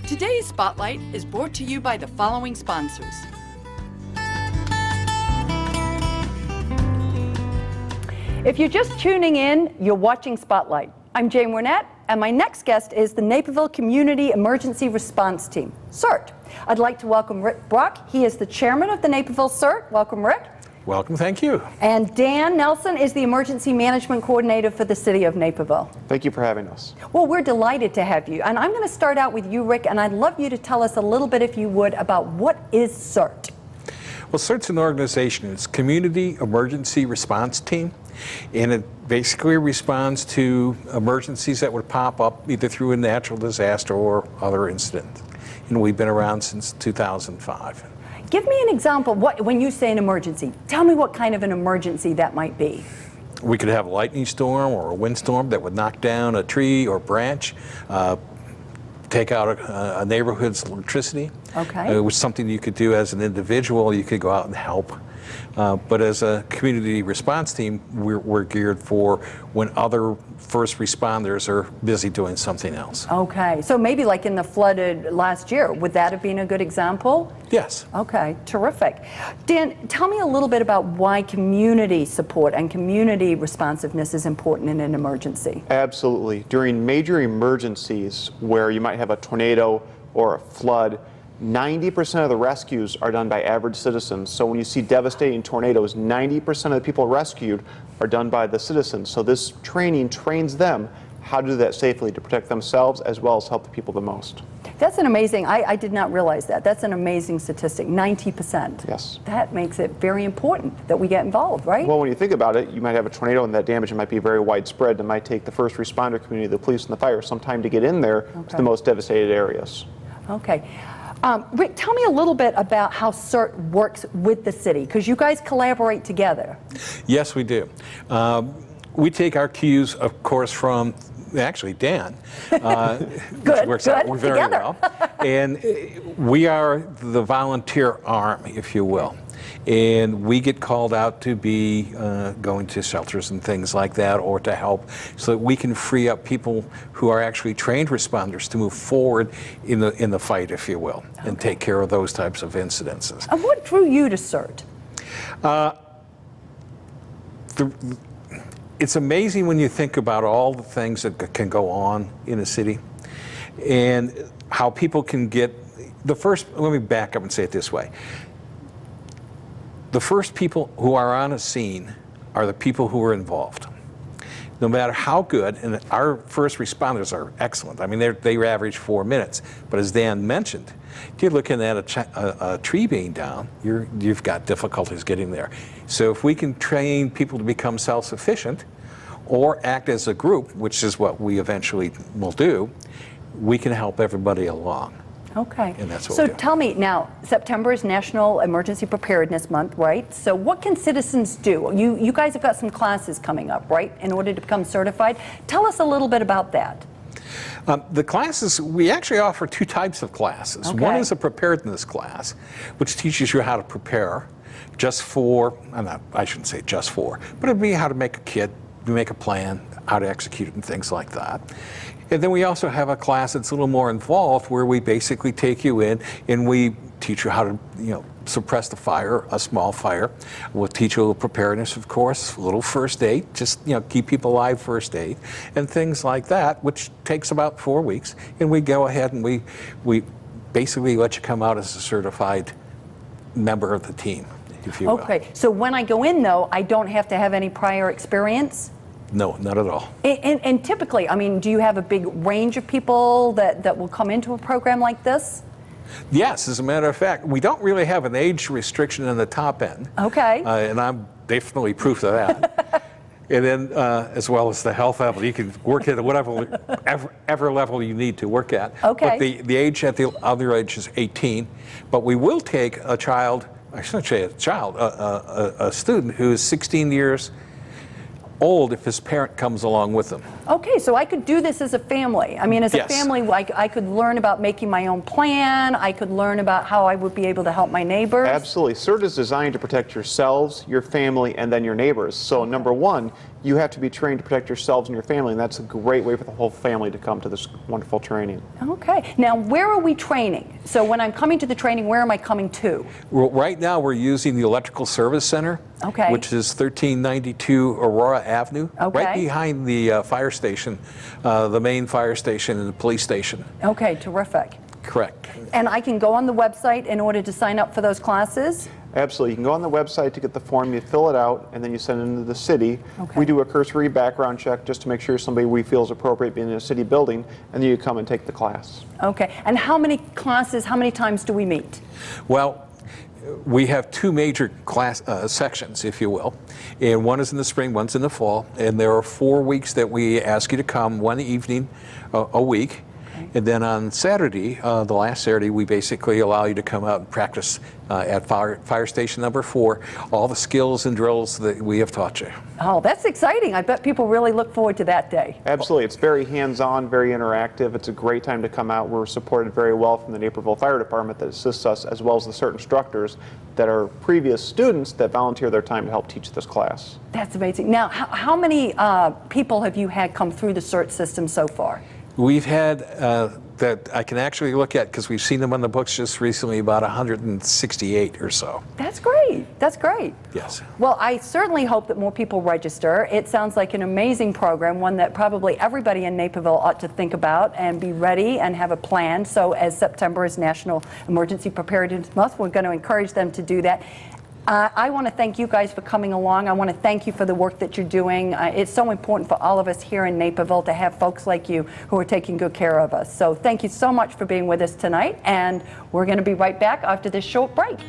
Today's Spotlight is brought to you by the following sponsors. If you're just tuning in, you're watching Spotlight. I'm Jane Wernette, and my next guest is the Naperville Community Emergency Response Team, Cert. I'd like to welcome Rick Brock. He is the chairman of the Naperville Cert. Welcome, Rick. Welcome, thank you. And Dan Nelson is the Emergency Management Coordinator for the City of Naperville. Thank you for having us. Well, we're delighted to have you. And I'm going to start out with you, Rick, and I'd love you to tell us a little bit, if you would, about what is CERT? Well, CERT's an organization. It's Community Emergency Response Team, and it basically responds to emergencies that would pop up either through a natural disaster or other incidents. And we've been around since 2005. Give me an example. When you say an emergency, tell me what kind of an emergency that might be. We could have a lightning storm or a windstorm that would knock down a tree or branch, take out a neighborhood's electricity. Okay. It was something you could do as an individual. You could go out and help. But as a community response team, we're geared for when other first responders are busy doing something else. Okay, so maybe like in the flooded last year, would that have been a good example? Yes. Okay, terrific. Dan, tell me a little bit about why community support and community responsiveness is important in an emergency. Absolutely. During major emergencies where you might have a tornado or a flood, 90% of the rescues are done by average citizens. So when you see devastating tornadoes, 90% of the people rescued are done by the citizens. So this training trains them how to do that safely to protect themselves as well as help the people the most. That's an amazing, I did not realize that. That's an amazing statistic, 90%. Yes. That makes it very important that we get involved, right? Well, when you think about it, you might have a tornado and that damage might be very widespread. It might take the first responder community, the police and the fire, some time to get in there to the most devastated areas. Okay. Rick, tell me a little bit about how CERT works with the city, because you guys collaborate together. Yes, we do. We take our cues, of course, from actually Dan, which works out very well. And we are the volunteer arm, if you will. And we get called out to be going to shelters and things like that, or to help, so that we can free up people who are actually trained responders to move forward in the fight, if you will, and take care of those types of incidences. And what drew you to CERT? It's amazing when you think about all the things that can go on in a city, and how people can get let me back up and say it this way. The first people who are on a scene are the people who are involved. No matter how good, and our first responders are excellent. I mean, they average 4 minutes. But as Dan mentioned, if you're looking at a tree being down, you've got difficulties getting there. So if we can train people to become self-sufficient or act as a group, which is what we eventually will do, we can help everybody along. Okay. And that's what so we do. Tell me now, September is National Emergency Preparedness Month, right? So what can citizens do? You guys have got some classes coming up, right, in order to become certified. Tell us a little bit about that. The classes, we actually offer two types of classes. Okay. One is a preparedness class, which teaches you how to prepare just for, I shouldn't say just for, but it'd be how to make a kit, make a plan, how to execute it, and things like that. And then we also have a class that's a little more involved, where we basically take you in and we teach you how to, suppress the fire, a small fire. We'll teach you a little preparedness, of course, a little first aid, just keep people alive first aid, and things like that, which takes about 4 weeks. And we go ahead and we basically let you come out as a certified member of the team, if you will. Okay, so when I go in, though, I don't have to have any prior experience? No, not at all. And typically, I mean, do you have a big range of people that will come into a program like this? Yes, as a matter of fact, we don't really have an age restriction in the top end. Okay. And I'm definitely proof of that. And then, as well as the health level, you can work at whatever level you need to work at. Okay. But the age at the other age is 18. But we will take a child, I shouldn't say a child, a student who is 16 years old if his parent comes along with them. Okay, so I could do this as a family. I mean, as a Yes. family, I could learn about making my own plan. I could learn about how I would be able to help my neighbors. Absolutely. CERT is designed to protect yourselves, your family, and then your neighbors. So number one, you have to be trained to protect yourselves and your family, and that's a great way for the whole family to come to this wonderful training. Okay, now where are we training? So when I'm coming to the training, where am I coming to? Well, right now, we're using the Electrical Service Center, Okay. which is 1392 Aurora Avenue, Okay. right behind the fire station, the main fire station and the police station. Okay, terrific. Correct. And I can go on the website in order to sign up for those classes? Absolutely. You can go on the website to get the form, you fill it out, and then you send it into the city. Okay. We do a cursory background check just to make sure somebody we feel is appropriate being in a city building, and then you come and take the class. Okay, and how many classes, how many times do we meet? Well, we have two major class sections, if you will, and one is in the spring, one's in the fall, and there are 4 weeks that we ask you to come, one evening a week. And then on Saturday, the last Saturday, we basically allow you to come out and practice at fire station number 4, all the skills and drills that we have taught you. Oh, that's exciting. I bet people really look forward to that day. Absolutely. It's very hands-on, very interactive. It's a great time to come out. We're supported very well from the Naperville Fire Department that assists us, as well as the CERT instructors that are previous students that volunteer their time to help teach this class. That's amazing. Now, how many people have you had come through the CERT system so far? We've had, that I can actually look at, because we've seen them on the books just recently, about 168 or so. That's great. That's great. Yes. Well, I certainly hope that more people register. It sounds like an amazing program, one that probably everybody in Naperville ought to think about and be ready and have a plan. So as September is National Emergency Preparedness Month, we're going to encourage them to do that. I want to thank you guys for coming along. I want to thank you for the work that you're doing. It's so important for all of us here in Naperville to have folks like you who are taking good care of us. So thank you so much for being with us tonight, and we're going to be right back after this short break.